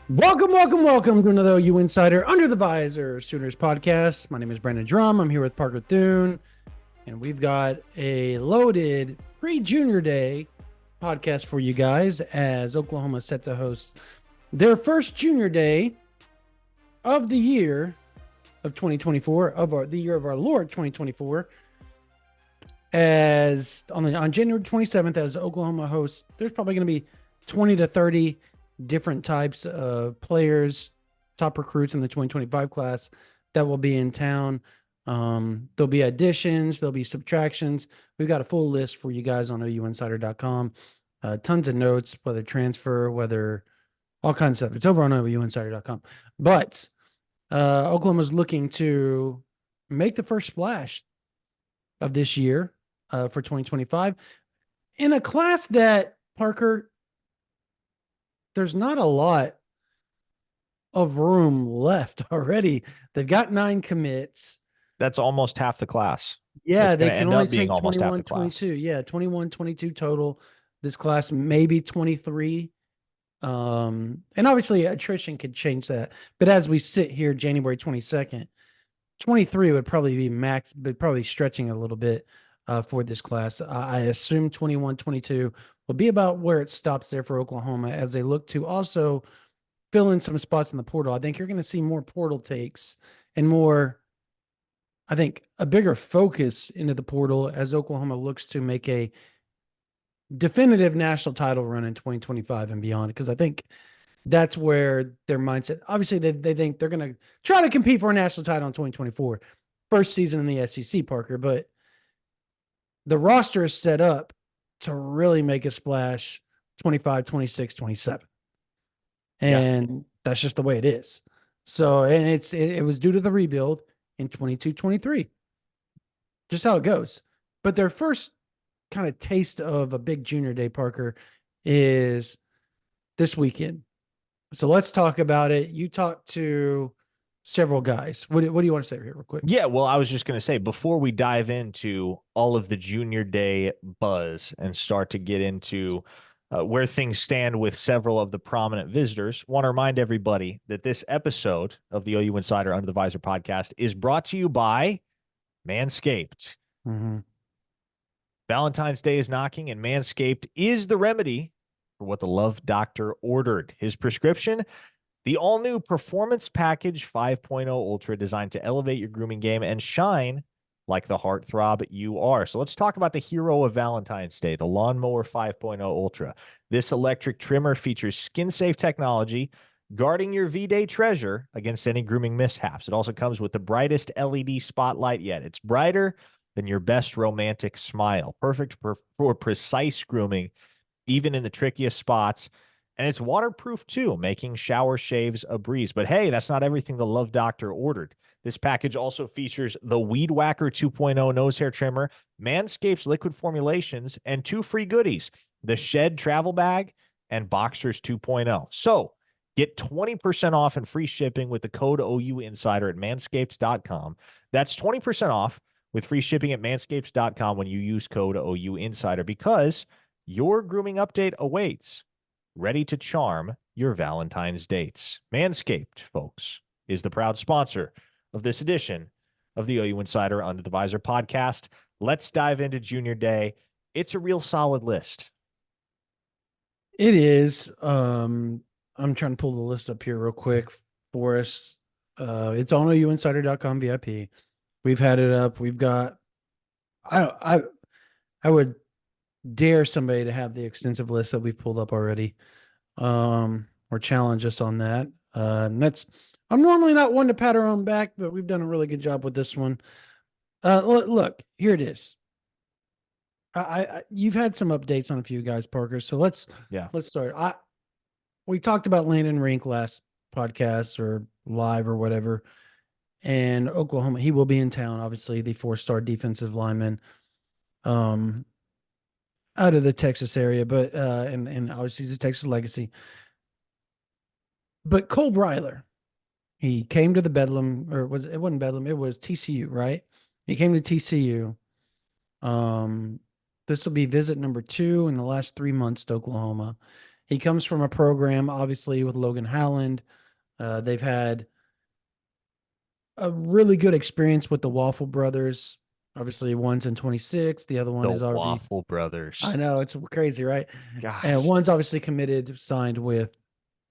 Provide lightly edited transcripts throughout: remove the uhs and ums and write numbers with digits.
Welcome to another OU Insider Under the Visor Sooners podcast. My name is Brandon Drum. I'm here with Parker Thune, and we've got a loaded pre-Junior Day podcast for you guys as Oklahoma is set to host their first Junior Day of the year of 2024, the year of our Lord 2024. As on January 27th, as Oklahoma hosts, there's probably going to be 20 to 30 different types of players, top recruits in the 2025 class that will be in town. There'll be additions, there'll be subtractions. We've got a full list for you guys on OUinsider.com. Tons of notes, whether transfer, whether all kinds of stuff. It's over on OUinsider.com. But Oklahoma's looking to make the first splash of this year for 2025 in a class that, Parker, there's not a lot of room left already. They've got 9 commits. That's almost half the class. Yeah, It's they going to can end only up being take almost half 21, the class. 22. Yeah, 21, 22 total. This class, maybe 23. And obviously attrition could change that. But as we sit here January 22nd, 23 would probably be max, but probably stretching a little bit for this class. I assume 21, 22 will be about where it stops there for Oklahoma as they look to also fill in some spots in the portal. I think you're going to see more portal takes and more, I think, a bigger focus into the portal as Oklahoma looks to make a definitive national title run in 2025 and beyond. Because I think that's where their mindset, obviously, they think they're going to try to compete for a national title in 2024, first season in the SEC, Parker. But the roster is set up to really make a splash 25, 26, 27. And that's just the way it is. So, and it was due to the rebuild in 22, 23. Just how it goes. But their first kind of taste of a big Junior Day, Parker, is this weekend. So let's talk about it. You talked to several guys. What do you want to say here real quick? Yeah, well, I was just going to say, before we dive into all of the Junior Day buzz and start to get into where things stand with several of the prominent visitors, want to remind everybody that this episode of the OU Insider Under the Visor podcast is brought to you by Manscaped. Mm-hmm. Valentine's Day is knocking, and Manscaped is the remedy for what the love doctor ordered. His prescription: the all-new Performance Package 5.0 Ultra, designed to elevate your grooming game and shine like the heartthrob you are. So let's talk about the hero of Valentine's Day, the Lawnmower 5.0 Ultra. This electric trimmer features skin-safe technology, guarding your V-Day treasure against any grooming mishaps. It also comes with the brightest LED spotlight yet. It's brighter than your best romantic smile. Perfect for precise grooming, even in the trickiest spots. And it's waterproof too, making shower shaves a breeze. But hey, that's not everything the Love Doctor ordered. This package also features the Weed Whacker 2.0 nose hair trimmer, Manscaped's liquid formulations, and 2 free goodies: the Shed travel bag and Boxers 2.0. So get 20% off and free shipping with the code OU Insider at manscaped.com. That's 20% off with free shipping at manscaped.com when you use code OU Insider, because your grooming update awaits, ready to charm your Valentine's dates. Manscaped, folks, is the proud sponsor of this edition of the OU Insider Under the Visor podcast. Let's dive into Junior Day. It's a real solid list. It is. I'm trying to pull the list up here real quick for us. It's on OUinsider.com VIP. We've had it up. We've got, I would dare somebody to have the extensive list that we've pulled up already, or challenge us on that. I'm normally not one to pat our own back, but we've done a really good job with this one. Look, here it is. You've had some updates on a few guys, Parker. So let's start. We talked about Landon Rink last podcast or live or whatever, and Oklahoma. He will be in town. Obviously, the 4-star defensive lineman, out of the Texas area, but and obviously he's a Texas legacy. But Cole Breiler, he came to the Bedlam, or it wasn't Bedlam, it was TCU, right? He came to TCU. This will be visit number 2 in the last 3 months to Oklahoma. He comes from a program, obviously, with Logan Howland. They've had a really good experience with the Waffle Brothers. Obviously, one's in 26, the other one The is already. Waffle Brothers. I know it's crazy, right? And Gosh. one's obviously committed, signed with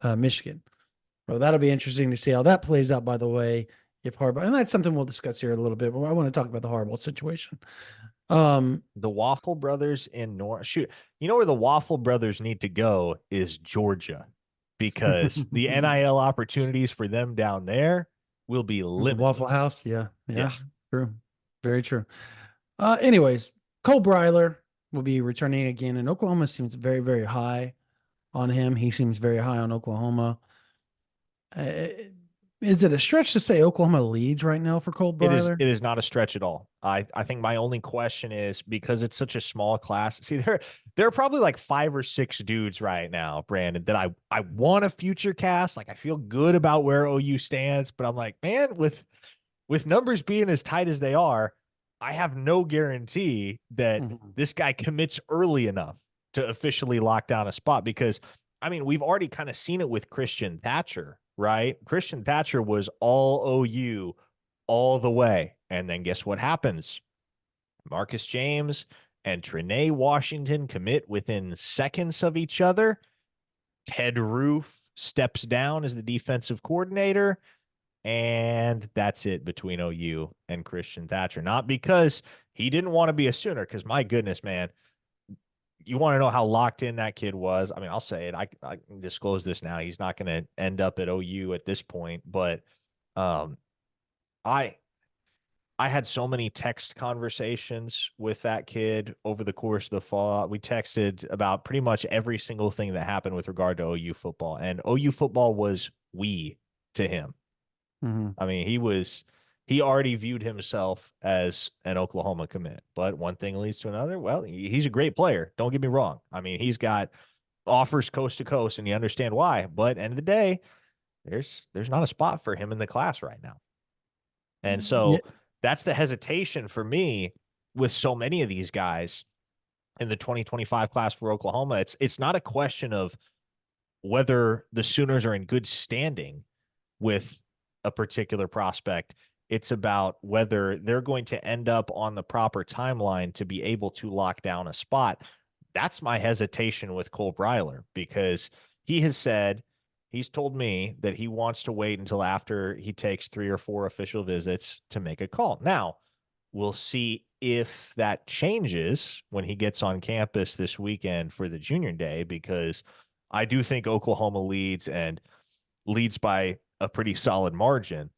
Michigan. Well, that'll be interesting to see how that plays out. By the way, if Harbaugh, and that's something we'll discuss here a little bit. But I want to talk about the Harbaugh situation. Um, The Waffle Brothers in North. Shoot, you know where the Waffle Brothers need to go is Georgia, because the NIL opportunities for them down there will be the Waffle limitless. House, yeah, Yeah. yeah, true, very true. Anyways, Cole Breiler will be returning again, and Oklahoma seems very, very high on him. He seems very high on Oklahoma. Uh, is it a stretch to say Oklahoma leads right now for Cole Breiler? It is not a stretch at all. I think my only question is, because it's such a small class. See, there are probably like 5 or 6 dudes right now, Brandon, that I want a future cast. Like, I feel good about where OU stands, but I'm like, man, with numbers being as tight as they are, I have no guarantee that Mhm. this guy commits early enough to officially lock down a spot. Because, I mean, we've already kind of seen it with Christian Thatcher, right? Christian Thatcher was all OU all the way. And then guess what happens? Marcus James and Trinae Washington commit within seconds of each other. Ted Roof steps down as the defensive coordinator. And that's it between OU and Christian Thatcher. Not because he didn't want to be a Sooner, because my goodness, man, you want to know how locked in that kid was. I mean, I'll say it. I can disclose this now. He's not going to end up at OU at this point, but um, I I had so many text conversations with that kid over the course of the fall. We texted about pretty much every single thing that happened with regard to OU football, and OU football was we to him. Mhm. I mean, he already viewed himself as an Oklahoma commit, but one thing leads to another. Well, he's a great player. Don't get me wrong. I mean, he's got offers coast to coast, and you understand why. But end of the day, there's not a spot for him in the class right now. And Yeah, so that's the hesitation for me with so many of these guys in the 2025 class for Oklahoma. It's not a question of whether the Sooners are in good standing with a particular prospect. It's about whether they're going to end up on the proper timeline to be able to lock down a spot. That's my hesitation with Cole Breiler, because he has said, he's told me that he wants to wait until after he takes 3 or 4 official visits to make a call. Now, we'll see if that changes when he gets on campus this weekend for the junior day, because I do think Oklahoma leads, and leads by a pretty solid margin.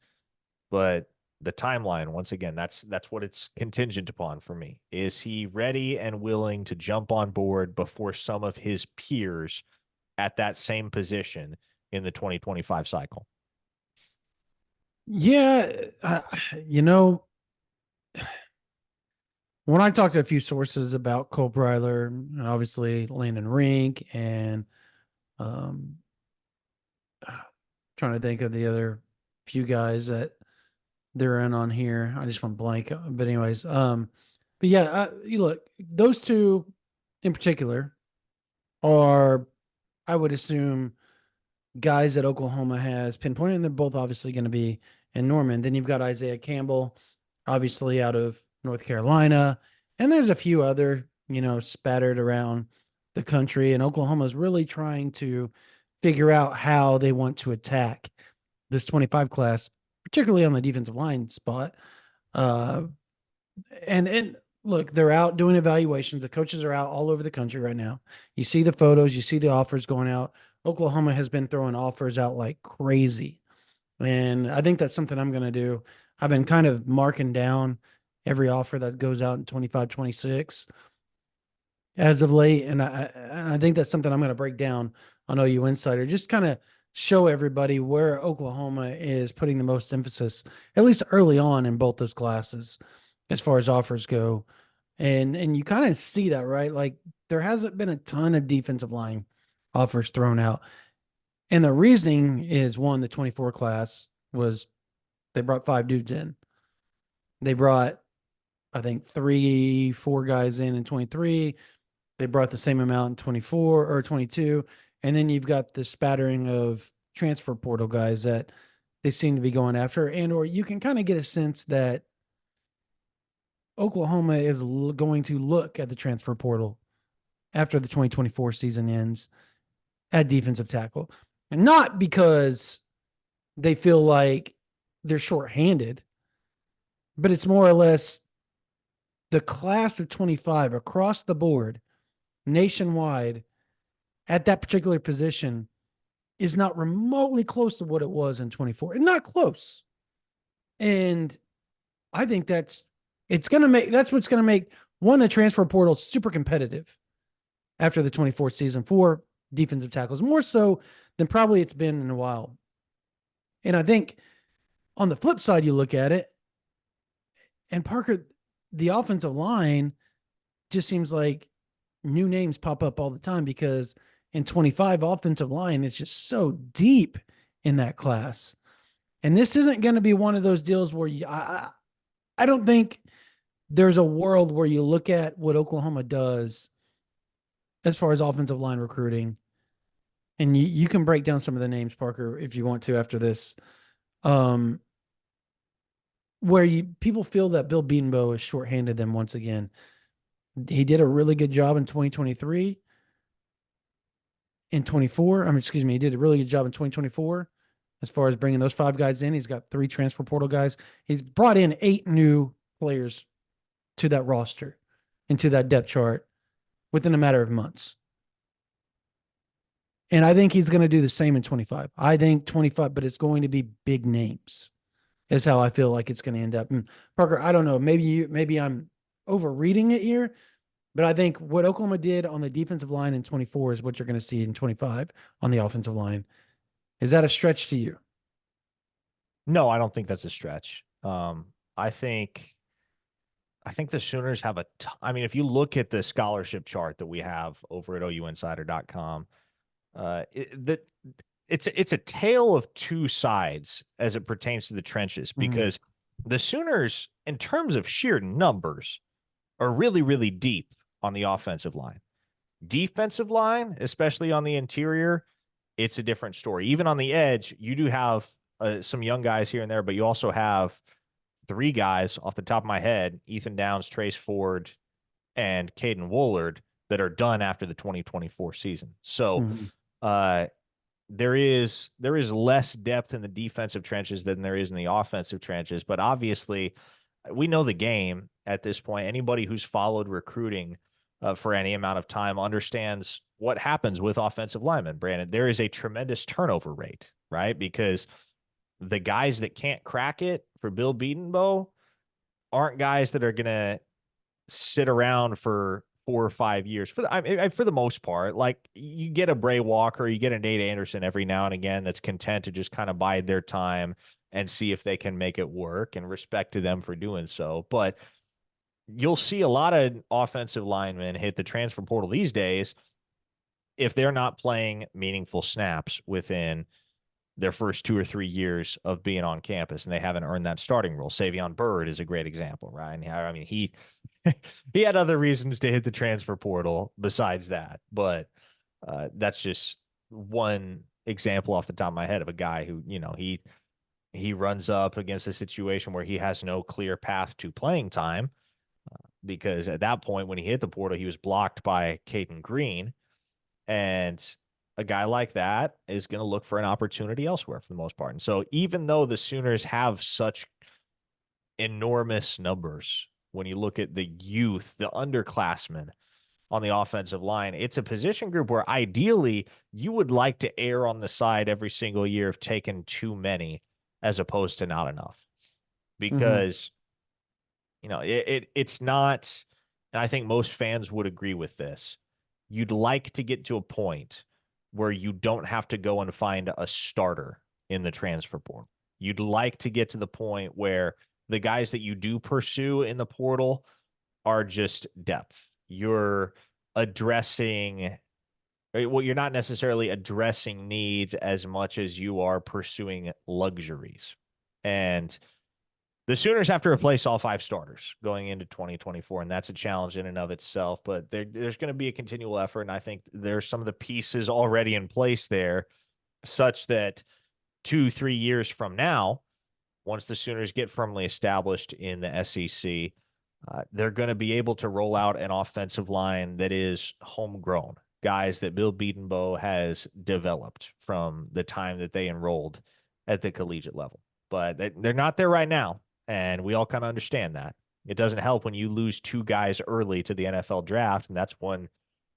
But the timeline, once again, that's what it's contingent upon for me. Is he ready and willing to jump on board before some of his peers at that same position in the 2025 cycle? yeah. You know, when I talked to a few sources about Cole Breiler, and obviously Landon Rink, and um, trying to think of the other few guys that they're in on here. I just went blank. But anyways, but yeah, you look, those two in particular are, I would assume, guys that Oklahoma has pinpointed, and they're both obviously going to be in Norman. Then you've got Isaiah Campbell, obviously out of North Carolina, and there's a few other, spattered around the country. And Oklahoma's really trying to figure out how they want to attack this 25 class, particularly on the defensive line spot. Uh, and look, they're out doing evaluations. The coaches are out all over the country right now. You see the photos, you see the offers going out. Oklahoma has been throwing offers out like crazy. And I think that's something I'm going to do. I've been kind of marking down every offer that goes out in 25, 26 as of late. And I think that's something I'm going to break down on OU Insider, just kind of show everybody where Oklahoma is putting the most emphasis, at least early on in both those classes, as far as offers go. And you kind of see that, right? Like there hasn't been a ton of defensive line offers thrown out. And the reasoning is one, the 24 class was they brought 5 dudes in. They brought, I think, 3, 4 guys in 23. They brought the same amount in 24 or 22. And then you've got the spattering of transfer portal guys that they seem to be going after. And or you can kind of get a sense that Oklahoma is going to look at the transfer portal after the 2024 season ends at defensive tackle. And not because they feel like they're shorthanded, but it's more or less the class of 25 across the board, nationwide, at that particular position is not remotely close to what it was in 24, and not close. And I think that's what's going to make one, the transfer portal super competitive after the 24th season for defensive tackles, more so than probably it's been in a while. And I think on the flip side, you look at it, and Parker, the offensive line just seems like new names pop up all the time because in 25 offensive line, it's just so deep in that class. And this isn't going to be one of those deals where I don't think there's a world where you look at what Oklahoma does as far as offensive line recruiting. And you can break down some of the names, Parker, if you want to after this. Where people feel that Bill Bedenbaugh is shorthanded them once again. He did a really good job in 2023. In 24, he did a really good job in 2024 as far as bringing those 5 guys in. He's got 3 transfer portal guys. He's brought in 8 new players to that roster, into that depth chart within a matter of months. And I think he's going to do the same in 25. I think 25, but it's going to be big names is how I feel like it's going to end up. And Parker, I don't know. Maybe I'm overreading it here, but I think what Oklahoma did on the defensive line in 24 is what you're going to see in 25 on the offensive line. Is that a stretch to you? No, I don't think that's a stretch. I think the Sooners have I mean, if you look at the scholarship chart that we have over at ouinsider.com, it's a tale of two sides as it pertains to the trenches, because the Sooners, in terms of sheer numbers, are really, really deep on the offensive line. Defensive line, especially on the interior, it's a different story. Even on the edge, you do have some young guys here and there, but you also have 3 guys off the top of my head, Ethan Downs, Trace Ford, and Caden Woolard, that are done after the 2024 season. So there is less depth in the defensive trenches than there is in the offensive trenches. But obviously, we know the game at this point. Anybody who's followed recruiting for any amount of time understands what happens with offensive linemen, Brandon. There is a tremendous turnover rate, right? Because the guys that can't crack it for Bill Bedenbaugh aren't guys that are going to sit around for 4 or 5 years for the most part. Like, you get a Bray Walker, you get a Nate Anderson every now and again that's content to just kind of bide their time and see if they can make it work, and respect to them for doing so. But you'll see a lot of offensive linemen hit the transfer portal these days if they're not playing meaningful snaps within their first 2 or 3 years of being on campus, and they haven't earned that starting role. Savion Byrd is a great example, right? And I mean, he had other reasons to hit the transfer portal besides that, but that's just one example off the top of my head of a guy who, he runs up against a situation where he has no clear path to playing time, because at that point when he hit the portal, he was blocked by Caden Green, and a guy like that is going to look for an opportunity elsewhere for the most part. And so even though the Sooners have such enormous numbers, when you look at the youth, the underclassmen on the offensive line, it's a position group where ideally you would like to err on the side every single year of taking too many as opposed to not enough. Because, it's not, and I think most fans would agree with this, you'd like to get to a point where you don't have to go and find a starter in the transfer portal. You'd like to get to the point where the guys that you do pursue in the portal are just depth. You're addressing, well, you're not necessarily addressing needs as much as you are pursuing luxuries. And The Sooners have to replace all 5 starters going into 2024, and that's a challenge in and of itself. But there's going to be a continual effort, and I think there's some of the pieces already in place there, such that 2-3 years from now, once the Sooners get firmly established in the SEC, they're going to be able to roll out an offensive line that is homegrown, guys that Bill Bedenbaugh has developed from the time that they enrolled at the collegiate level. But they're not there right now. And we all kind of understand that. It doesn't help when you lose 2 guys early to the NFL draft. And that's one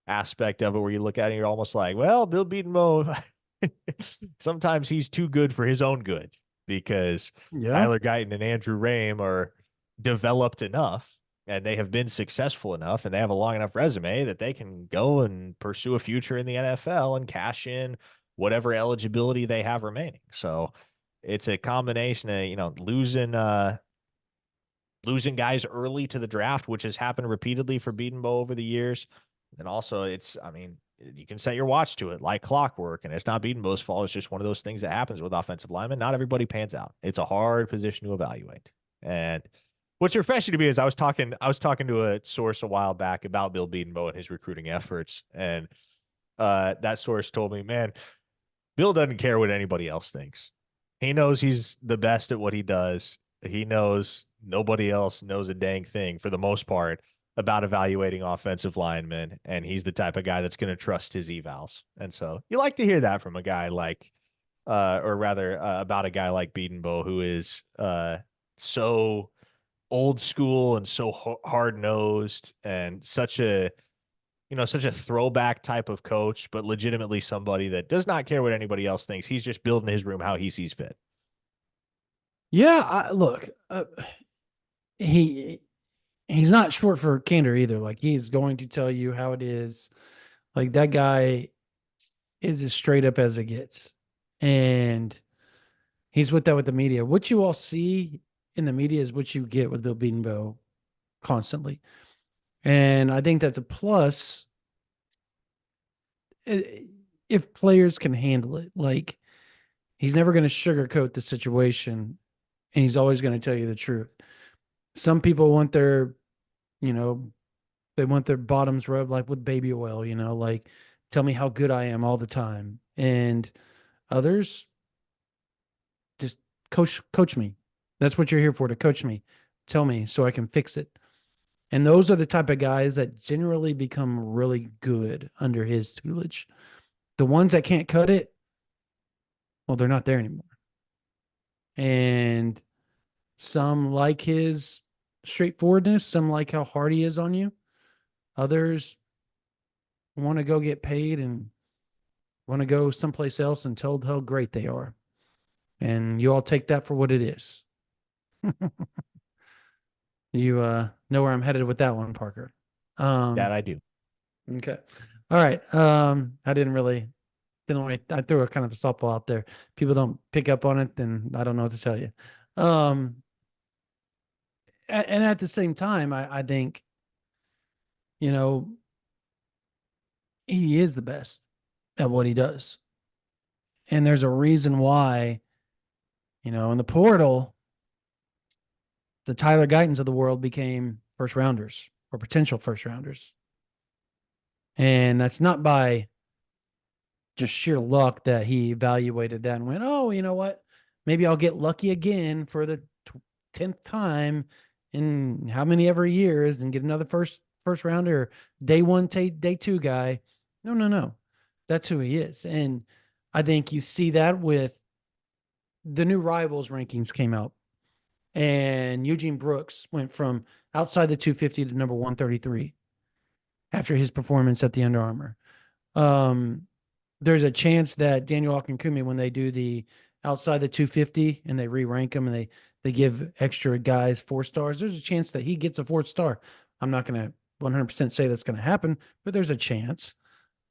aspect of it where you look at it and you're almost like, well, Bill Bedenbaugh, sometimes he's too good for his own good, because Tyler Guyton and Andrew Rame are developed enough and they have been successful enough and they have a long enough resume that they can go and pursue a future in the NFL and cash in whatever eligibility they have remaining. So it's a combination of, losing guys early to the draft, which has happened repeatedly for Bedenbaugh over the years. And also you can set your watch to it like clockwork, and it's not Bedenbaugh's fault. It's just one of those things that happens with offensive linemen. Not everybody pans out. It's a hard position to evaluate. And what's refreshing to me is I was talking to a source a while back about Bill Bedenbaugh and his recruiting efforts. And that source told me, man, Bill doesn't care what anybody else thinks. He knows he's the best at what he does. He knows nobody else knows a dang thing for the most part about evaluating offensive linemen. And he's the type of guy that's going to trust his evals. And so you like to hear that from a guy like, about a guy like Bedenbaugh, who is so old school and so hard nosed and such a throwback type of coach, but legitimately somebody that does not care what anybody else thinks. He's just building his room how he sees fit. Yeah, look, he's not short for candor either. Like, he's going to tell you how it is. Like, that guy is as straight up as it gets. And he's with that with the media. What you all see in the media is what you get with Bill Bedenbaugh constantly. And I think that's a plus if players can handle it. Like, he's never going to sugarcoat the situation, and he's always going to tell you the truth. Some people want their, they want their bottoms rubbed like with baby oil, like, tell me how good I am all the time. And others just coach me. That's what you're here for, to coach me. Tell me so I can fix it. And those are the type of guys that generally become really good under his tutelage. The ones that can't cut it, well, they're not there anymore. And some like his straightforwardness, some like how hard he is on you. Others want to go get paid and want to go someplace else and tell how great they are. And you all take that for what it is. You know where I'm headed with that one, Parker. That I do. Okay. All right. I I threw a kind of a softball out there. People don't pick up on it, then I don't know what to tell you. And at the same time, I think, he is the best at what he does. And there's a reason why, in the portal, the Tyler Guytons of the world became first rounders or potential first rounders. And that's not by just sheer luck that he evaluated that and went, oh, you know what? Maybe I'll get lucky again for the 10th time in how many ever years and get another first rounder, day 1, day 2 guy. No. That's who he is. And I think you see that with the new Rivals rankings came out, and Eugene Brooks went from outside the 250 to number 133 after his performance at the Under Armour. There's a chance that Daniel Akinkumi, when they do the outside the 250 and they re-rank them and they give extra guys 4 stars, there's a chance that he gets a 4th star. I'm not going to 100% say that's going to happen, but there's a chance.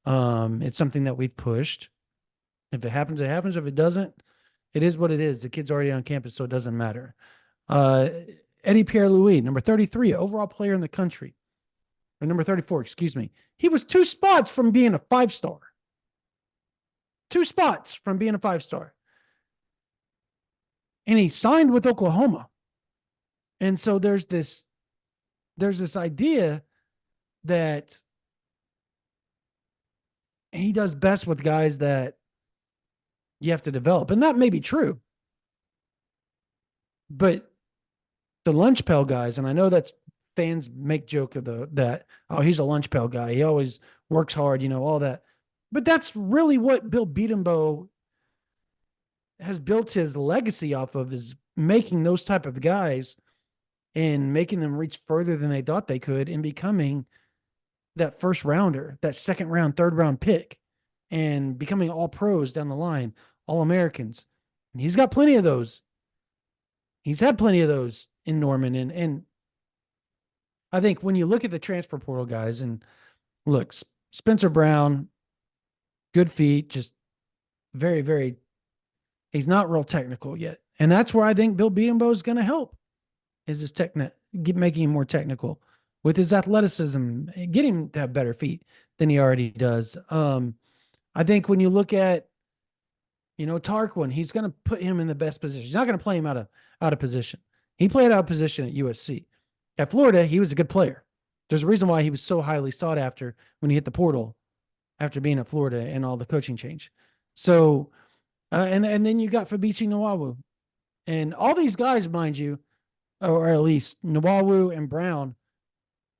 It's something that we've pushed. If it happens, it happens. If it doesn't, it is what it is. The kid's already on campus, so it doesn't matter. Eddie Pierre-Louis, number 33 overall player in the country, or number 34, excuse me. He was 2 spots from being a 5-star. 2 spots from being a 5-star. And he signed with Oklahoma. And so there's this idea that he does best with guys that you have to develop. And that may be true. But the lunch pail guys, and I know that's fans make joke of that, oh, he's a lunch pail guy. He always works hard, all that. But that's really what Bill Beatenbow has built his legacy off of, is making those type of guys and making them reach further than they thought they could, and becoming that first rounder, that second round, third round pick, and becoming all pros down the line, all Americans. And he's got plenty of those. He's had plenty of those in Norman. And I think when you look at the transfer portal guys, and look, Spencer Brown, good feet, just very, very, he's not real technical yet. And that's where I think Bill Beatenbow is going to help, is his making him more technical with his athleticism, get him to have better feet than he already does. I think when you look at, Tarquin, he's going to put him in the best position. He's not going to play him out of position. He played out of position at USC. At Florida, he was a good player. There's a reason why he was so highly sought after when he hit the portal after being at Florida and all the coaching change. So, and then you got Fabici Nawawu. And all these guys, mind you, or at least Nawawu and Brown,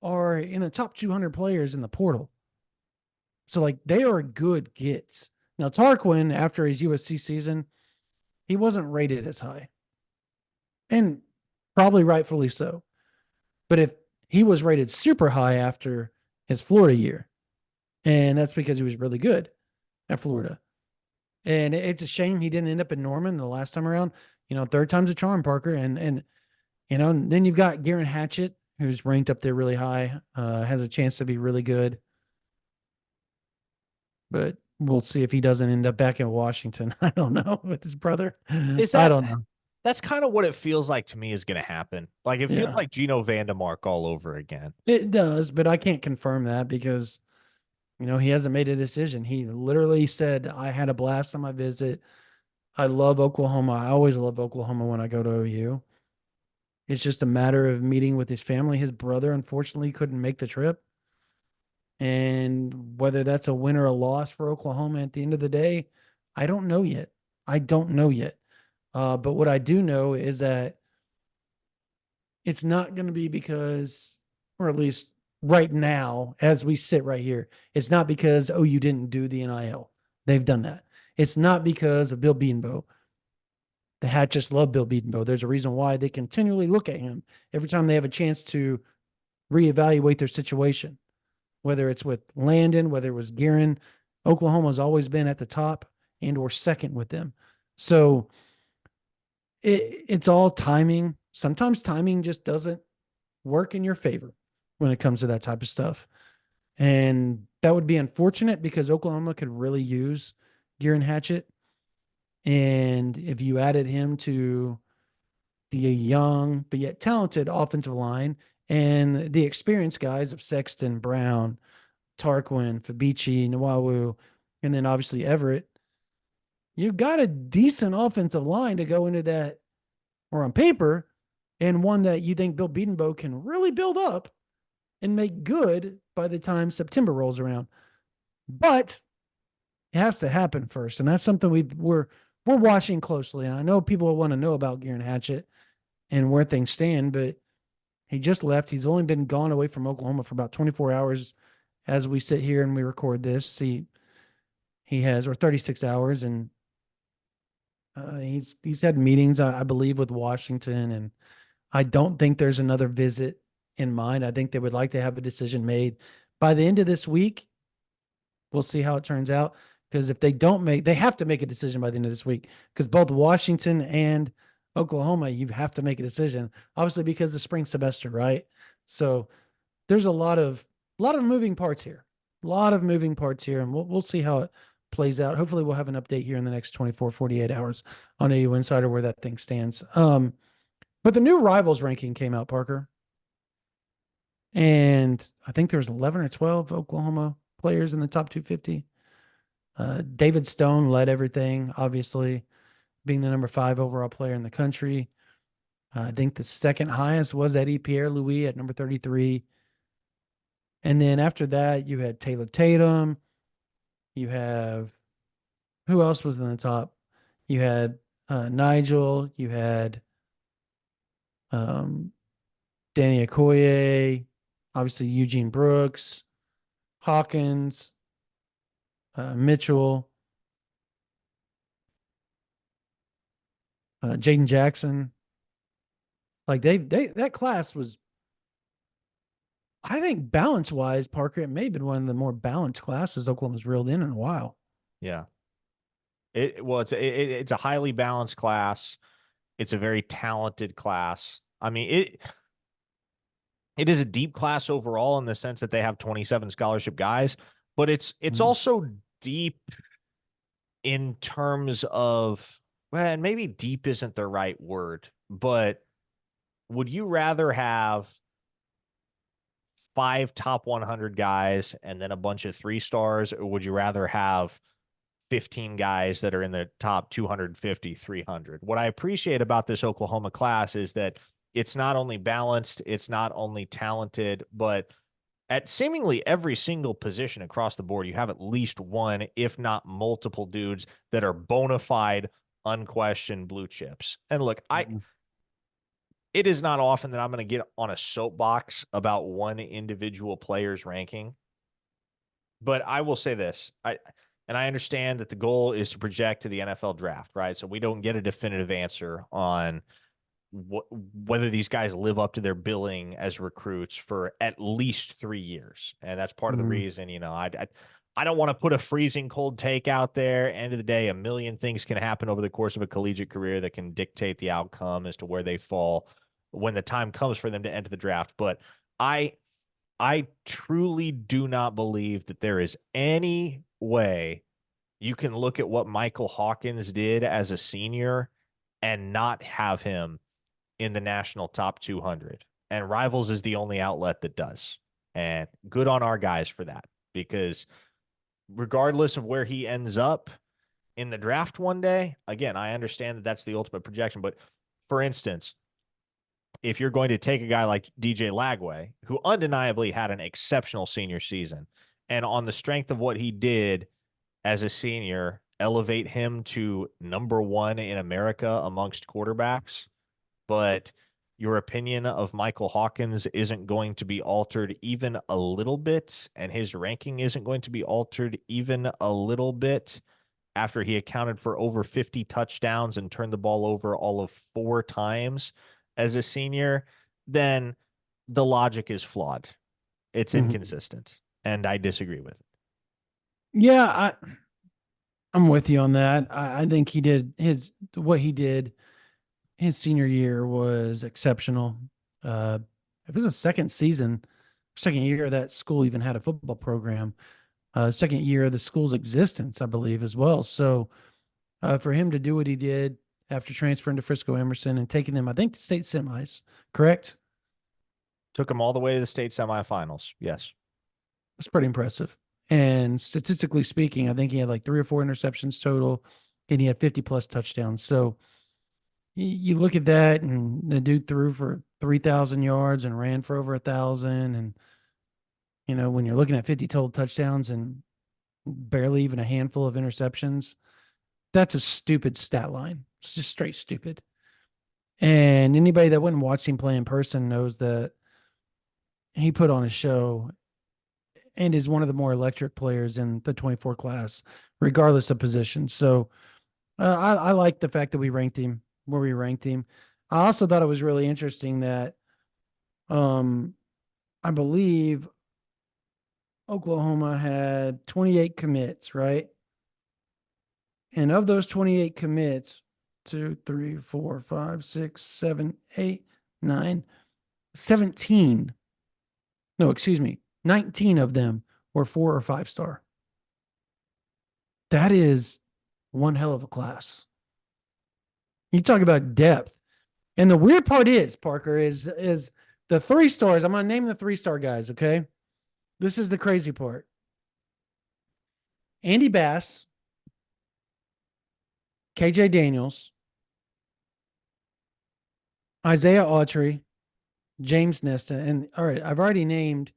are in the top 200 players in the portal. So, like, they are good gets. Now, Tarquin, after his USC season, he wasn't rated as high. And probably rightfully so. But if he was rated super high after his Florida year, and that's because he was really good at Florida. And it's a shame he didn't end up in Norman the last time around. Third time's a charm, Parker. And then you've got Geirean Hatchett, who's ranked up there really high, has a chance to be really good. But we'll see if he doesn't end up back in Washington. I don't know, with his brother. I don't know. That's kind of what it feels like to me is going to happen. Like, it feels like Gino Vandemark all over again. It does, but I can't confirm that because, he hasn't made a decision. He literally said, I had a blast on my visit. I love Oklahoma. I always love Oklahoma when I go to OU. It's just a matter of meeting with his family. His brother, unfortunately, couldn't make the trip. And whether that's a win or a loss for Oklahoma at the end of the day, I don't know yet. But what I do know is that it's not going to be because, or at least right now, as we sit right here, it's not because, you didn't do the NIL. They've done that. It's not because of Bill Beatenbow. The Hatchets love Bill Beatenbow. There's a reason why they continually look at him every time they have a chance to reevaluate their situation, whether it's with Landon, whether it was Geirean. Oklahoma's always been at the top and or second with them. So it's all timing. Sometimes timing just doesn't work in your favor when it comes to that type of stuff. And that would be unfortunate because Oklahoma could really use Geirean Hatchett. And if you added him to the young but yet talented offensive line and the experienced guys of Sexton, Brown, Tarquin, Fabici, Nawawu, and then obviously Everett, you've got a decent offensive line to go into that, or on paper, and one that you think Bill Beatenbow can really build up and make good by the time September rolls around. But it has to happen first, and that's something we're watching closely. And I know people want to know about Geirean Hatchett and where things stand, but he just left. He's only been gone away from Oklahoma for about 24 hours as we sit here and we record this. He has, or 36 hours, and he's had meetings, I believe, with Washington, and I don't think there's another visit in mind. I think they would like to have a decision made by the end of this week. We'll see how it turns out, because if they don't they have to make a decision by the end of this week, because both Washington and Oklahoma, you have to make a decision, obviously, because the spring semester, right? So there's a lot of moving parts here, and we'll see how it plays out. Hopefully we'll have an update here in the next 24, 48 hours on AU Insider where that thing stands. But the new rivals ranking came out, Parker. And I think there's 11 or 12 Oklahoma players in the top 250. David Stone led everything, obviously, being the number 5 overall player in the country. I think the second highest was Eddie Pierre-Louis at number 33. And then after that, you had Taylor Tatum. You have who else was in the top? You had Nigel. You had um, Danny Okoye, obviously Eugene Brooks, Hawkins, Mitchell, Jaden Jackson. Like they that class was, I think, balance wise, Parker, it may have been one of the more balanced classes Oklahoma's reeled in a while. Yeah. It's a highly balanced class. It's a very talented class. I mean, it is a deep class overall in the sense that they have 27 scholarship guys, but it's Mhm. also deep in terms of, well, and maybe deep isn't the right word, but would you rather have 5 top 100 guys and then a bunch of 3 stars, or would you rather have 15 guys that are in the top 250, 300? What I appreciate about this Oklahoma class is that it's not only balanced, it's not only talented, but at seemingly every single position across the board, you have at least one, if not multiple dudes that are bona fide, unquestioned blue chips. And look, Mhm. it is not often that I'm going to get on a soapbox about one individual player's ranking, but I will say this. I understand that the goal is to project to the NFL draft, right? So we don't get a definitive answer on whether these guys live up to their billing as recruits for at least 3 years. And that's part of the Mhm. reason, I don't want to put a freezing cold take out there. End of the day, a million things can happen over the course of a collegiate career that can dictate the outcome as to where they fall when the time comes for them to enter the draft. But I I truly do not believe that there is any way you can look at what Michael Hawkins did as a senior and not have him in the national top 200. And Rivals is the only outlet that does. And good on our guys for that, because regardless of where he ends up in the draft one day, again, I understand that that's the ultimate projection. But for instance, if you're going to take a guy like DJ Lagway, who undeniably had an exceptional senior season, and on the strength of what he did as a senior, elevate him to number one in America amongst quarterbacks, but your opinion of Michael Hawkins isn't going to be altered even a little bit, and his ranking isn't going to be altered even a little bit after he accounted for over 50 touchdowns and turned the ball over all of 4 times as a senior, then the logic is flawed. It's Mhm. inconsistent, and I disagree with it. Yeah, I'm with you on that. I think he did what he did his senior year was exceptional. It was a second year that school even had a football program. Second year of the school's existence, I believe, as well. So for him to do what he did after transferring to Frisco Emerson and taking them, I think, to state semis, correct? Took him all the way to the state semifinals. Yes. That's pretty impressive. And statistically speaking, I think he had like 3 or 4 interceptions total, and he had 50 plus touchdowns. So you look at that, and the dude threw for 3,000 yards and ran for over 1,000. And, when you're looking at 50 total touchdowns and barely even a handful of interceptions, that's a stupid stat line. It's just straight stupid. And anybody that wouldn't watch him play in person knows that he put on a show and is one of the more electric players in the 24 class, regardless of position. So I like the fact that we ranked him where we ranked him. I also thought it was really interesting that um, I believe Oklahoma had 28 commits, right? And of those 28 commits, 2, 3, 4, 5, 6, 7, 8, 9, 17. No, excuse me. 19 of them were 4 or 5 star. That is one hell of a class. You talk about depth. And the weird part is, Parker, is the 3 stars. I'm gonna name the 3 star guys, okay? This is the crazy part. Andy Bass, KJ Daniels, Isaiah Autry, James Nesta, and all right, I've already named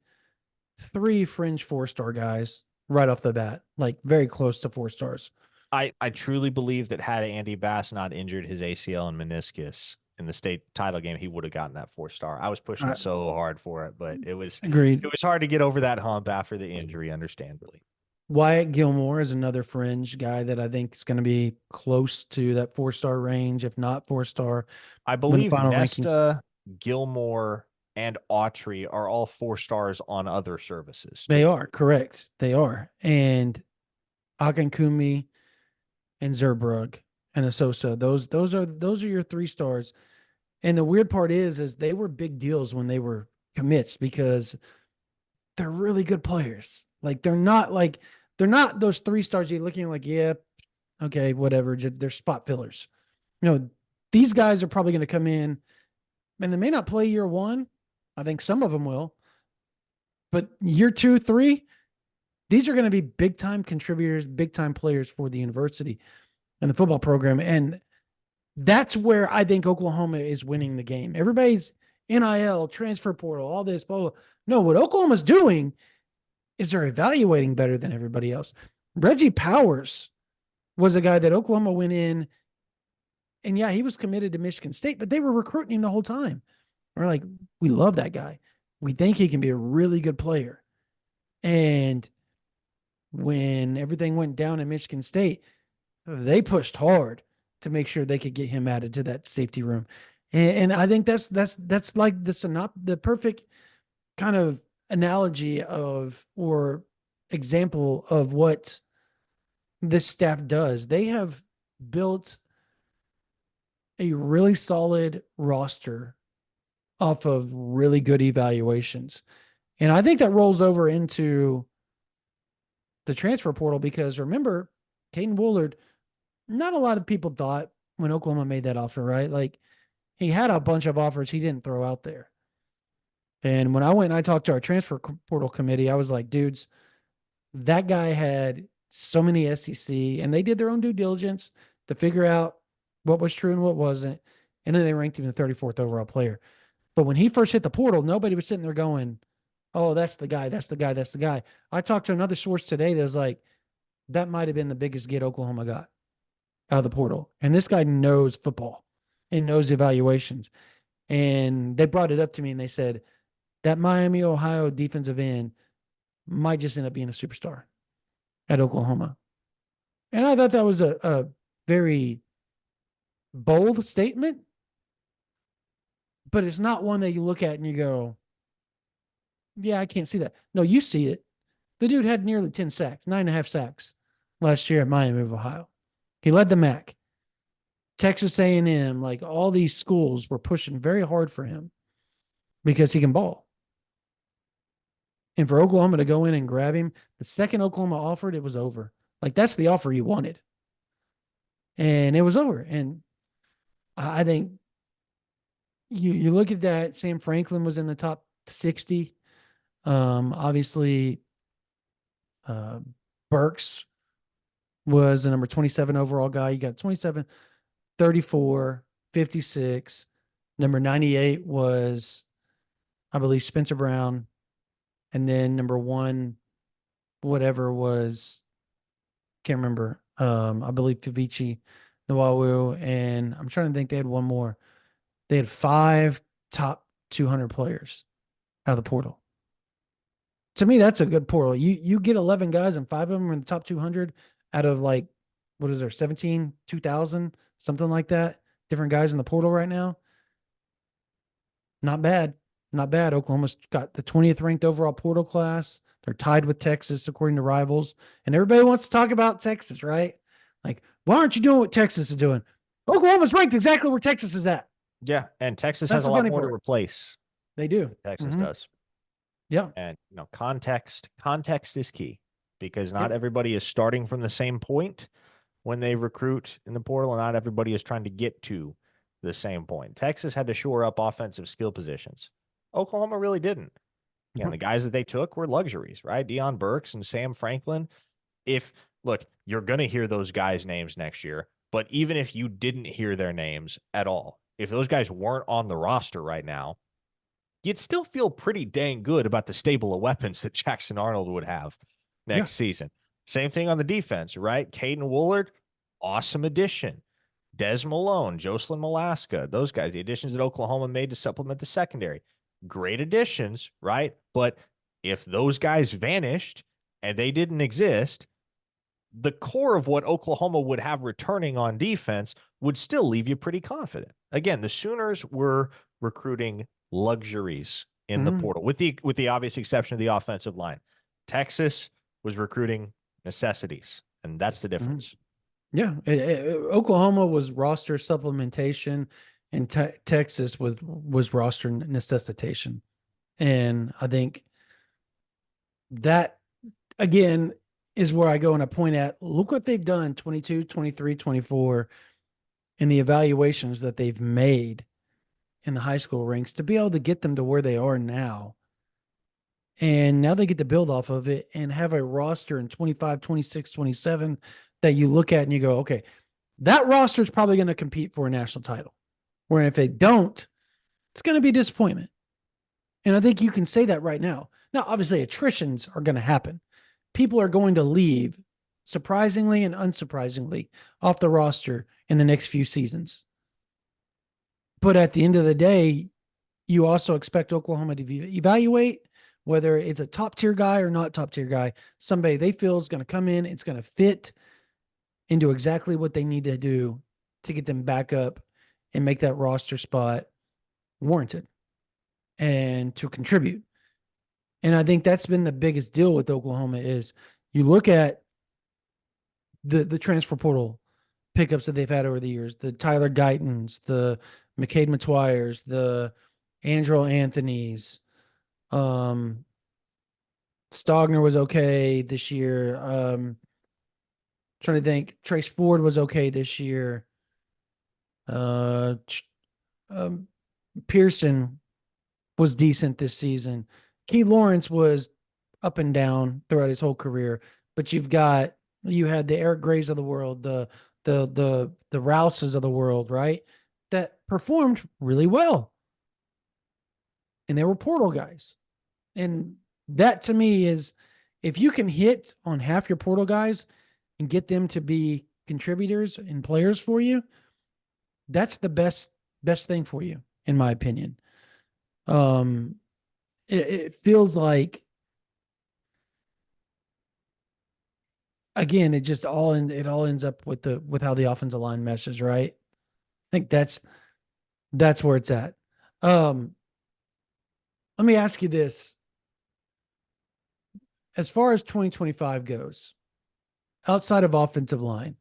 3 fringe 4-star guys right off the bat, like very close to 4 stars. I truly believe that had Andy Bass not injured his ACL and meniscus in the state title game, he would have gotten that 4-star. I was pushing I so hard for it, but it was agreed. hard to get over that hump after the injury, understandably. Wyatt Gilmore is another fringe guy that I think is going to be close to that 4-star range, if not 4-star, I when the believe final rankings. Nesta, Gilmore, and Autry are all 4 stars on other services They too. are correct. They are. And Akankumi and Zerbrug and Asosa. Those are your 3 stars. And the weird part is they were big deals when they were commits because they're really good players. Like they're not those 3 stars you're looking like, yeah, okay, whatever. They're spot fillers. These guys are probably going to come in and they may not play year 1. I think some of them will, but year 2, 3, these are going to be big time contributors, big time players for the university and the football program. And that's where I think Oklahoma is winning the game. Everybody's NIL, transfer portal, all this, blah, blah. No, what Oklahoma's doing is they're evaluating better than everybody else. Reggie Powers was a guy that Oklahoma went in, and yeah, he was committed to Michigan State, but they were recruiting him the whole time. We're like, we love that guy. We think he can be a really good player. And when everything went down in Michigan State, they pushed hard to make sure they could get him added to that safety room. And I think that's like the perfect kind of analogy of or example of what this staff does. They have built a really solid roster off of really good evaluations. And I think that rolls over into the transfer portal because remember, Caden Woolard, not a lot of people thought when Oklahoma made that offer, right? Like he had a bunch of offers he didn't throw out there. And when I went and I talked to our transfer portal committee, I was like, dudes, that guy had so many SEC and they did their own due diligence to figure out what was true and what wasn't. And then they ranked him the 34th overall player. But when he first hit the portal, nobody was sitting there going, oh, that's the guy. That's the guy. That's the guy. I talked to another source today that was like, that might have been the biggest get Oklahoma got out of the portal. And this guy knows football and knows evaluations. And they brought it up to me and they said, that Miami, Ohio defensive end might just end up being a superstar at Oklahoma. And I thought that was a very bold statement, but it's not one that you look at and you go, yeah, I can't see that. No, you see it. The dude had nearly 10 sacks, 9.5 sacks last year at Miami of Ohio. He led the MAC. Texas A&M, like all these schools were pushing very hard for him because he can ball. And for Oklahoma to go in and grab him, the second Oklahoma offered, it was over. Like that's the offer you wanted. And it was over. And I think you look at that, Sam Franklin was in the top 60. Obviously, Burks was the number 27 overall guy. You got 27, 34, 56. Number 98 was, I believe, Spencer Brown. And then number 1, whatever was, can't remember. I believe Favici, Nawawu, and I'm trying to think they had one more. They had 5 top 200 players out of the portal. To me, that's a good portal. You get 11 guys and 5 of them are in the top 200 out of like, what is there, 17, 2,000, something like that. Different guys in the portal right now. Not bad. Not bad. Oklahoma's got the 20th ranked overall portal class. They're tied with Texas according to Rivals. And everybody wants to talk about Texas, right? Like, why aren't you doing what Texas is doing? Oklahoma's ranked exactly where Texas is at. Yeah, and Texas That's has a the lot funny more to part. replace. They do. Texas does. Yeah. And context is key because not Yep. everybody is starting from the same point when they recruit in the portal, and not everybody is trying to get to the same point. Texas had to shore up offensive skill positions. Oklahoma really didn't. And the guys that they took were luxuries, right? Deion Burks and Sam Franklin. Look, you're going to hear those guys' names next year, but even if you didn't hear their names at all, if those guys weren't on the roster right now, you'd still feel pretty dang good about the stable of weapons that Jackson Arnold would have Yeah. next season. Same thing on the defense, right? Caden Woolard, awesome addition. Des Malone, Jocelyn Malaska, those guys, the additions that Oklahoma made to supplement the secondary. Great additions, right? But if those guys vanished and they didn't exist, the core of what Oklahoma would have returning on defense would still leave you pretty confident. Again, the Sooners were recruiting luxuries in the Mhm. portal, with the obvious exception of the offensive line. Texas was recruiting necessities, and that's the Mhm. difference. Yeah. Oklahoma was roster supplementation, and Texas was roster necessitation. And I think that, again, is where I go and I point at, look what they've done 22, 23, 24, and the evaluations that they've made in the high school ranks to be able to get them to where they are now. And now they get to build off of it and have a roster in 25, 26, 27 that you look at and you go, okay, that roster is probably going to compete for a national title. Where if they don't, it's going to be disappointment. And I think you can say that right now. Now, obviously, attritions are going to happen. People are going to leave, surprisingly and unsurprisingly, off the roster in the next few seasons. But at the end of the day, you also expect Oklahoma to evaluate whether it's a top tier guy or not top tier guy, somebody they feel is going to come in, it's going to fit into exactly what they need to do to get them back up and make that roster spot warranted and to contribute. And I think that's been the biggest deal with Oklahoma is you look at the transfer portal pickups that they've had over the years, the Tyler Guytons, the McCade McTwires, the Andrew Anthony's, Stogner was okay this year. Trying to think, Trace Ford was okay this year. Uh, um, Pearson was decent this season. Key Lawrence was up and down throughout his whole career, but you had the Eric Grays of the world, the Rouses of the world, right? That performed really well, and they were portal guys. And that to me is, if you can hit on half your portal guys and get them to be contributors and players for you, that's the best thing for you, in my opinion. Um, it feels like, again, it all ends up with how the offensive line meshes, right? I think that's where it's at. Um, Let me ask you this: as far as 2025 goes, outside of offensive line,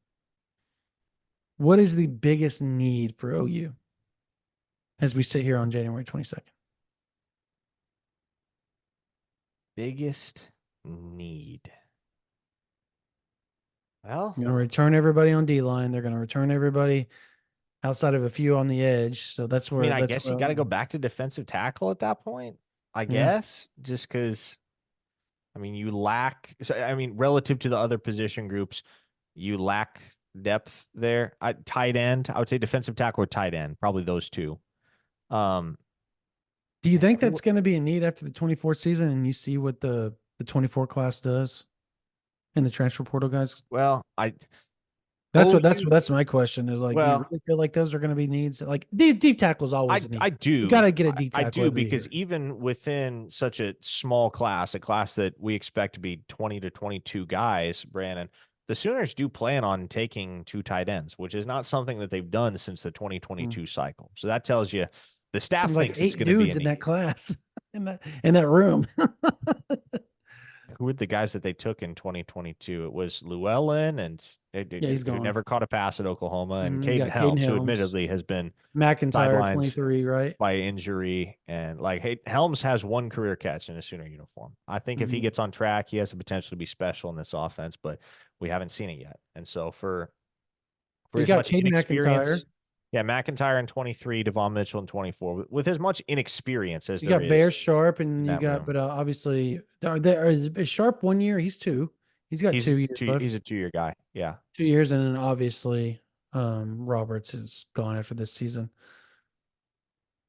what is the biggest need for OU as we sit here on January 22nd? Biggest need. Well, You're going to return everybody on D line. They're going to return everybody outside of a few on the edge. So I mean, I guess you got to go back to defensive tackle at that point, I yeah. guess, just because, I mean, you lack, so, I mean, relative to the other position groups, you lack depth there. Tight end, I would say defensive tackle or tight end, probably those two. Do you think that's going to be a need after the 24 season and you see what the 24 class does in the transfer portal guys? Well, That's my question is like, do you well, really feel like those are going to be needs? Like deep tackle is always a need. I You got do. to get a deep I tackle do every because year. even within such a small class, a class that we expect to be 20 to 22 guys, Brandon, the Sooners do plan on taking 2 tight ends, which is not something that they've done since the 2022 cycle. So that tells you the staff There's like thinks it's 8 going to be dudes a in that need. class in that room. Who were the guys that they took in 2022? It was Llewellyn and Yeah, he's who gone. never caught a pass at Oklahoma, and You Caden got Caden Helms, who Helms, admittedly has been McIntyre, sidelined 23, right? by injury. And like, hey, Helms has 1 career catch in a Sooner uniform. I think if he gets on track, he has the potential to be special in this offense, but we haven't seen it yet. And so for You as got much Caden McIntyre. inexperience, yeah, McIntyre in 23, Devon Mitchell in 24, with as much inexperience as You there got Bear is Sharp, and in you that got, room. but obviously, is Sharp 1 year? He's 2. He's got 2 years left. He's a 2-year guy. Yeah. 2 years, and then obviously, Roberts is gone after this season.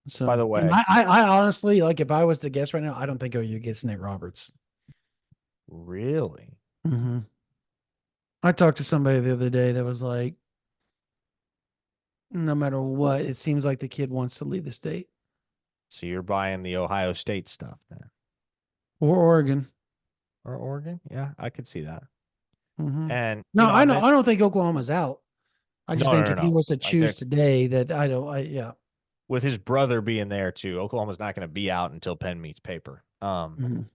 By So, the and way, I honestly, like, if I was to guess right now, I don't think OU gets Nate Roberts. really? Hmm. I talked to somebody the other day that was like, no matter what, it seems like the kid wants to leave the state So you're buying the Ohio State stuff then, or Oregon. or Oregon? Yeah, I could see that. Hmm. And No, I I know. I mentioned don't think Oklahoma's out. I just no, no, think no, if he no. was to Like choose they're today, that I don't. Yeah. with his brother being there too. Oklahoma's not going to be out until pen meets paper. Mhm.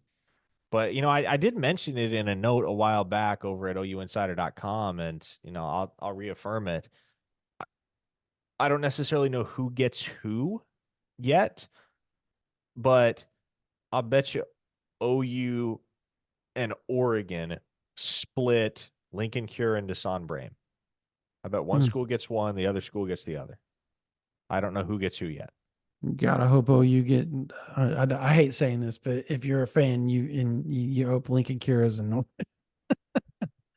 But I did mention it in a note a while back over at ouinsider.com, and I'll reaffirm it. I don't necessarily know who gets who yet, but I'll bet you OU and Oregon split Lincoln Cure and Desan Brame. I bet one Mm. school gets one, the other school gets the other. I don't know who gets who yet. God, I hope OU get. I hate saying this, but if you're a fan, you hope Lincoln Kira's and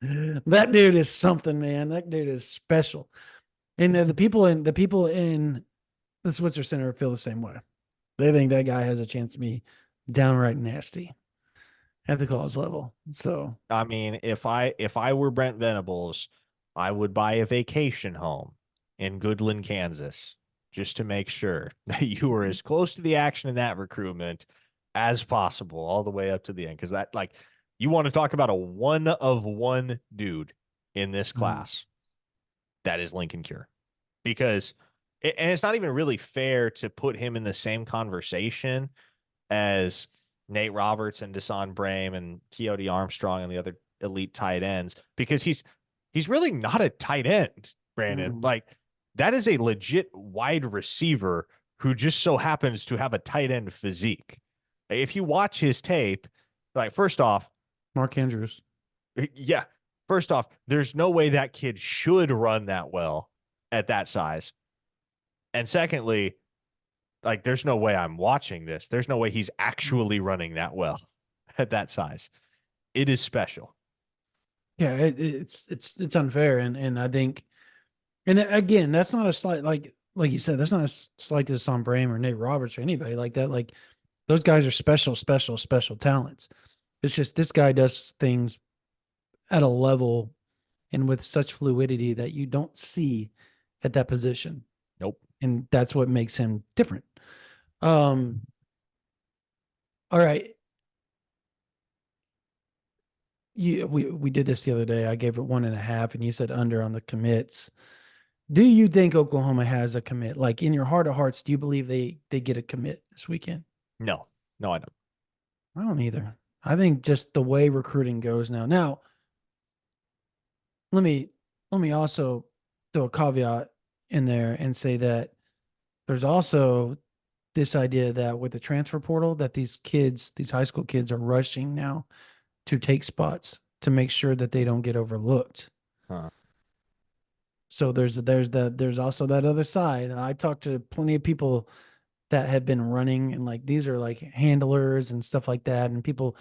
that dude is something, man. That dude is special. And the people in the Switzer Center feel the same way. They think that guy has a chance to be downright nasty at the college level. So, I mean, if I were Brent Venables, I would buy a vacation home in Goodland, Kansas, just to make sure that you were as close to the action in that recruitment as possible, all the way up to the end. Because that, like, you want to talk about a one of one dude in this mm, class, that is Lincoln Cure. Because, and it's not even really fair to put him in the same conversation as Nate Roberts and Desan Brame and Keody Armstrong and the other elite tight ends, because he's really not a tight end, Brandon. mm, Like, that is a legit wide receiver who just so happens to have a tight end physique. If you watch his tape, like, first off, Mark Andrews. yeah, first off, there's no way that kid should run that well at that size. And secondly, like, there's no way I'm watching this. There's no way he's actually running that well at that size. It is special. Yeah, it's unfair, and I think, and again, that's not a slight, like you said, that's not a slight to Son Brame or Nate Roberts or anybody like that. Like, those guys are special, special, special talents. It's just this guy does things at a level and with such fluidity that you don't see at that position, Nope. and that's what makes him different. Um, all right, we did this the other day. I gave it 1.5, and you said under on the commits. Do you think Oklahoma has a commit? Like, in your heart of hearts, do you believe they get a commit this weekend? No, no, I don't. I don't either. I think just the way recruiting goes now. Now, let me let me also throw a caveat in there and say that there's also this idea that with the transfer portal, that these high school kids are rushing now to take spots to make sure that they don't get overlooked. Huh. So there's also that other side. I talked to plenty of people that have been running, and like, these are like handlers and stuff like that, and people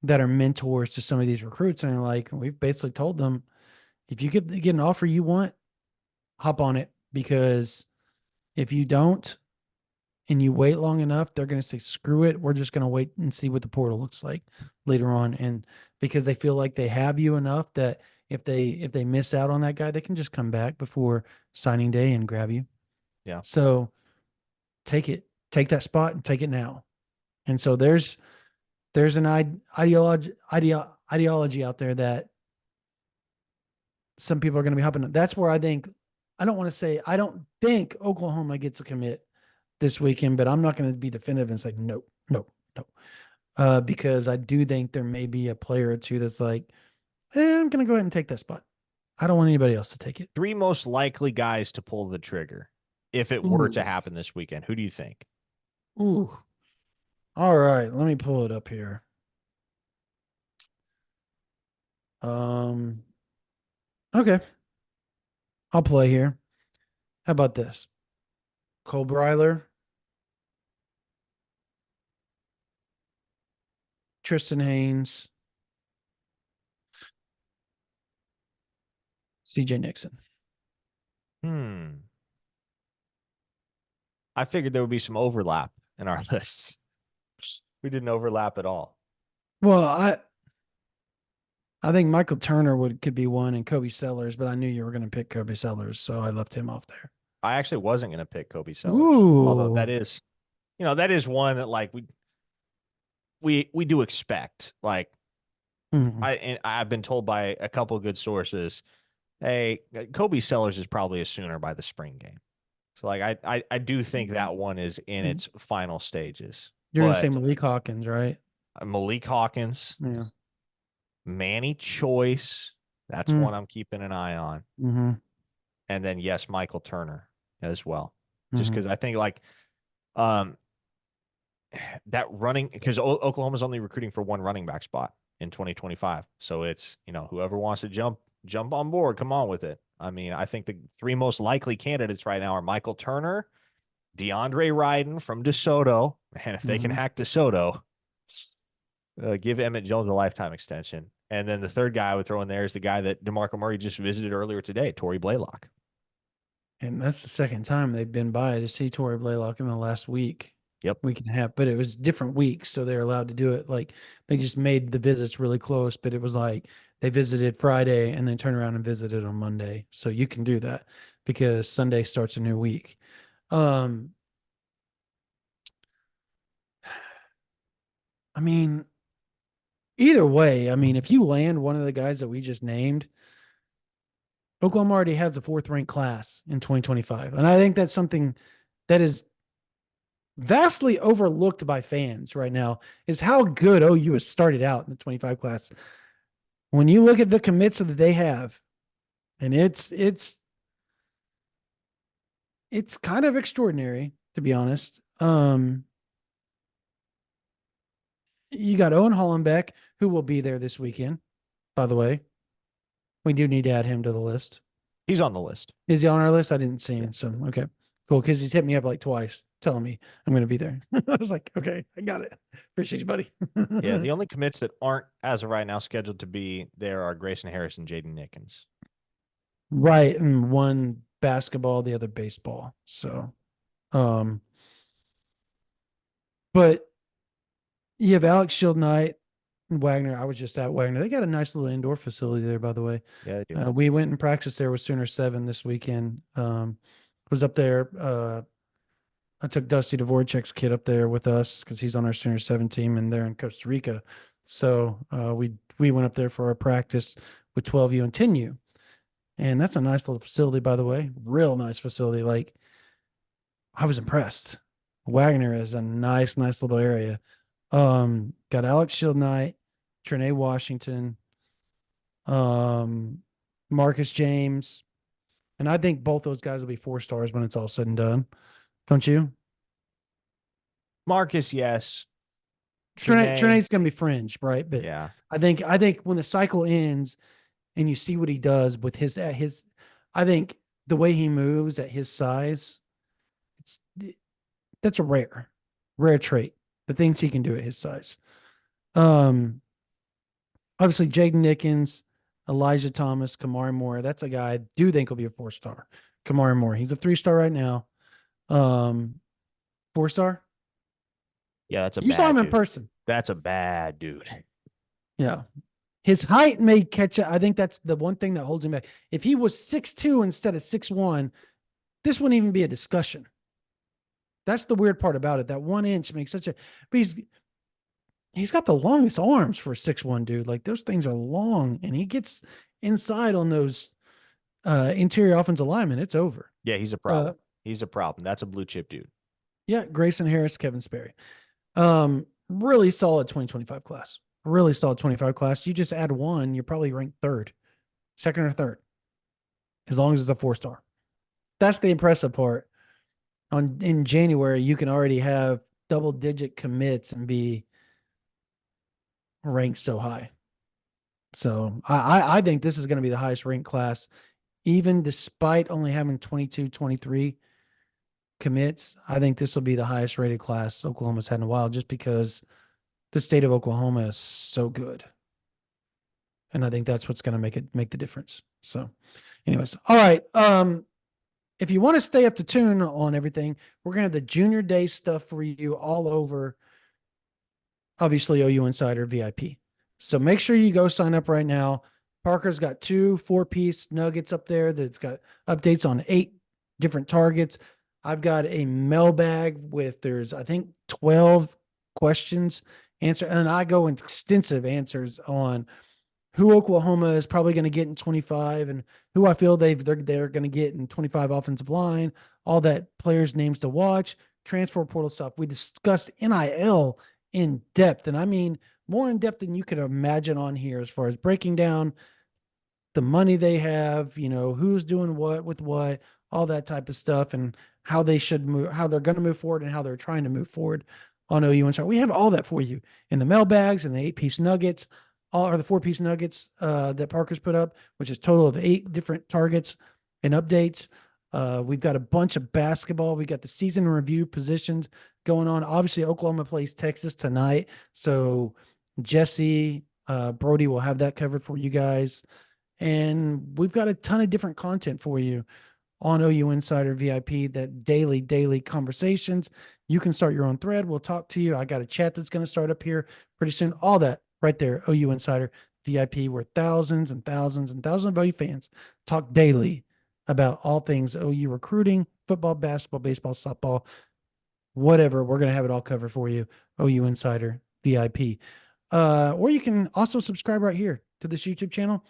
that are mentors to some of these recruits, and like, we've basically told them, if you get an offer you want, hop on it, because if you don't and you wait long enough, they're going to say, screw it, we're just going to wait and see what the portal looks like later on. And because they feel like they have you enough that if they miss out on that guy, they can just come back before signing day and grab you. Yeah. So take that spot and take it now. And so there's an ideology out there that some people are going to be hopping. That's where I think, I don't want to say, I don't think Oklahoma gets a commit this weekend, but I'm not going to be definitive and say no, no, no, because I do think there may be a player or two that's like, I'm going to go ahead and take that spot. I don't want anybody else to take it. Three most likely guys to pull the trigger if it were to Ooh, happen this weekend. Who do you think? ooh. All right, let me pull it up here. Um, okay, I'll play here. How about this? Cole Breiler, Tristan Haynes, CJ Nixon. Hmm. I figured there would be some overlap in our lists. We didn't overlap at all. Well, I think Michael Turner could be one and Kobe Sellers, but I knew you were going to pick Kobe Sellers, so I left him off there. I actually wasn't going to pick Kobe Sellers, although Ooh. that is, that is one that like we do expect. Like Mhm. I've been told by a couple of good sources, hey, Kobe Sellers is probably a Sooner by the spring game. So like I do think that one is in Mhm. its final stages. You're going to say But Malik Hawkins, right? Malik Hawkins, Yeah. Manny Choice, that's one I'm keeping an eye on. Mm-hmm. And then yes, Michael Turner as well. Just Mm-hmm. because I think like um that running because Oklahoma's only recruiting for one running back spot in 2025. So it's, whoever wants to jump on board, come on with it. I mean, I think the three most likely candidates right now are Michael Turner, DeAndre Ryden from DeSoto, and if they can Mm-hmm. hack DeSoto, give Emmett Jones a lifetime extension. And then the third guy I would throw in there is the guy that DeMarco Murray just visited earlier today, Torrey Blaylock. And that's the second time they've been by to see Torrey Blaylock in the last week. Yep. Week and a half, but it was different weeks, so they're allowed to do it. Like they just made the visits really close, but it was like they visited Friday and then turn around and visited on Monday. So you can do that because Sunday starts a new week. I mean, either way, I mean, if you land one of the guys that we just named, Oklahoma already has a fourth ranked class in 2025. And I think that's something that is vastly overlooked by fans right now is how good OU has started out in the 25 class. When you look at the commits that they have, and it's kind of extraordinary, to be honest. You got Owen Hollenbeck, who will be there this weekend, by the way. We do need to add him to the list. He's on the list. Is he on our list? I didn't see him. Yeah. So, okay, cool. Because he's hit me up like twice telling me I'm going to be there. I was like, okay, I got it. Appreciate you, buddy. Yeah. The only commits that aren't, as of right now, scheduled to be there are Grayson Harris and Jaden Nickens. Right. And one basketball, the other baseball. So, but you have Alex Shield Knight and Wagner. I was just at Wagner. They got a nice little indoor facility there, by the way. Yeah, they do. We went and practiced there with Sooner 7 this weekend. Was up there. I took Dusty Dvorak's kid up there with us because he's on our Sooner 7 team and they're in Costa Rica. So we went up there for our practice with 12U and 10U. And that's a nice little facility, by the way. Real nice facility. Like, I was impressed. Wagner is a nice little area. Got Alex Shield Knight, Trinae Washington, Marcus James, and I think both those guys will be 4 stars when it's all said and done. Don't you? Marcus, yes. Trinae's gonna be fringe, right? But yeah, I think when the cycle ends and you see what he does with I think the way he moves at his size, that's a rare trait. The things he can do at his size. Obviously Jaden Nickens, Elijah Thomas, Kamari Moore. That's a guy I do think will be a 4-star. Kamari Moore. He's a 3-star right now. 4-star. yeah, that's a You bad saw him in dude. person. That's a bad dude. Yeah. His height may catch up. I think that's the one thing that holds him back. If he was 6'2" instead of 6'1", this wouldn't even be a discussion. That's the weird part about it. That 1 inch makes such a. But he's got the longest arms for a 6'1" dude. Like those things are long, and he gets inside on those interior offensive linemen. It's over. Yeah, he's a problem. He's a problem. That's a blue chip dude. Yeah, Grayson Harris, Kevin Sperry. Really solid 2025 class. Really solid 25 class. You just add one, you're probably ranked second or third, as long as it's a 4-star. That's the impressive part. In January, you can already have double-digit commits and be ranked so high. So I think this is going to be the highest ranked class, even despite only having 22, 23 commits. I think this will be the highest rated class Oklahoma's had in a while, just because the state of Oklahoma is so good. And I think that's what's going to make the difference. So anyways, all right. if you want to stay up to tune on everything, we're going to have the junior day stuff for you all over, obviously, OU Insider VIP. So make sure you go sign up right now. Parker's got 2 4-piece nuggets up there that's got updates on 8 different targets. I've got a mailbag with there's I think 12 questions answer, and I go in extensive answers on who Oklahoma is probably going to get in 25 and who I feel they're going to get in 25 offensive line, all that players' names to watch, transfer portal stuff. We discussed NIL in depth, and I mean more in depth than you could imagine on here as far as breaking down the money they have, who's doing what with what, all that type of stuff, and how they should move, how they're going to move forward, and how they're trying to move forward on OU Insider. We have all that for you in the mailbags and the 8-piece nuggets, or the 4-piece nuggets that Parker's put up, which is total of 8 different targets and updates. We've got a bunch of basketball. We got the season review positions going on. Obviously, Oklahoma plays Texas tonight, so Jesse Brody will have that covered for you guys. And we've got a ton of different content for you on OU Insider VIP, that daily conversations. You can start your own thread. We'll talk to you. I got a chat that's going to start up here pretty soon. All that right there, OU Insider VIP, where thousands and thousands and thousands of OU fans talk daily about all things OU recruiting, football, basketball, baseball, softball, whatever. We're going to have it all covered for you, OU Insider VIP. Or you can also subscribe right here to this YouTube channel.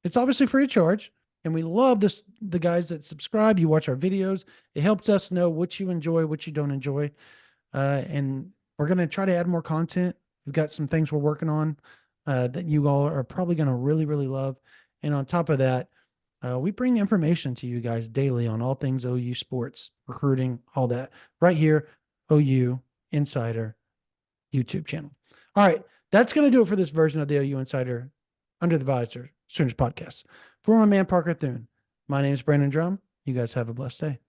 It's obviously free of charge, and we love the guys that subscribe. You watch our videos. It helps us know what you enjoy, what you don't enjoy. And we're going to try to add more content. We've got some things we're working on that you all are probably going to really, really love. And on top of that, we bring information to you guys daily on all things OU sports, recruiting, all that right here, OU Insider YouTube channel. All right. That's going to do it for this version of the OU Insider Under the Visor Sooners podcast. For my man Parker Thune, my name is Brandon Drum. You guys have a blessed day.